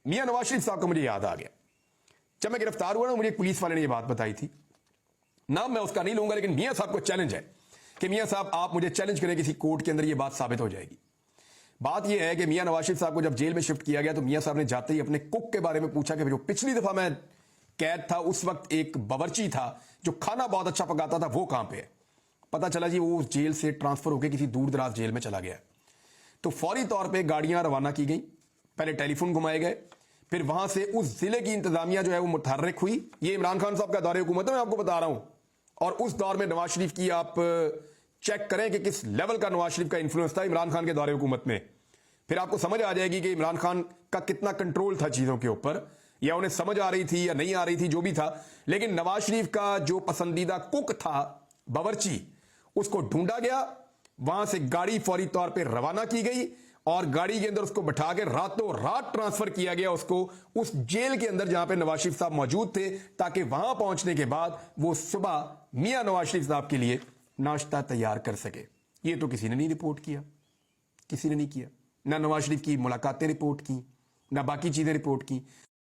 मियां नवाज शरीफ साहब का मुझे याद आ गया। जब मैं गिरफ्तार हुआ ना, मुझे एक पुलिस वाले ने यह बात बताई थी, नाम मैं उसका नहीं लूंगा, लेकिन मियां साहब को चैलेंज है कि मियां साहब आप मुझे चैलेंज करें किसी कोर्ट के अंदर, यह बात साबित हो जाएगी। बात यह है कि मियां नवाज शरीफ साहब को जब जेल में शिफ्ट किया गया तो मियां साहब ने जाते ही अपने कुक के बारे में पूछा कि जो पिछली दफा मैं कैद था उस वक्त एक बावर्ची था जो खाना बहुत अच्छा पकाता था, वो कहां पे है। पता चला जी वो उस जेल से ट्रांसफर होकर किसी दूर दराज जेल में चला गया। तो फौरी तौर पे गाड़ियां रवाना की गई, पहले टेलीफोन घुमाए गए, फिर वहां से उस जिले की इंतजामिया जो है वो मुतहर्रिक हुई। ये इमरान खान साहब का दौरे हुकूमत है, मैं आपको बता रहा हूं। और उस दौर में नवाज शरीफ की आप चेक करें कि किस लेवल का नवाज शरीफ का इंफ्लुएंस था इमरान खान के दौरे हुकूमत में। फिर आपको समझ आ जाएगी कि इमरान खान का कितना कंट्रोल था चीजों के ऊपर, या उन्हें समझ आ रही थी या नहीं आ रही थी, जो भी था। लेकिन नवाज शरीफ का जो पसंदीदा कुक था बावर्ची, उसको ढूंढा गया, वहां से गाड़ी फौरी तौर पर रवाना की गई और गाड़ी के अंदर उसको बैठा के रातों रात ट्रांसफर किया गया उसको उस जेल के अंदर जहां पे नवाज शरीफ साहब मौजूद थे, ताकि वहां पहुंचने के बाद वो सुबह मियां नवाज शरीफ साहब के लिए नाश्ता तैयार कर सके। ये तो किसी ने नहीं रिपोर्ट किया, किसी ने नहीं किया। ना नवाज शरीफ की मुलाकातें रिपोर्ट की, ना बाकी चीजें रिपोर्ट की।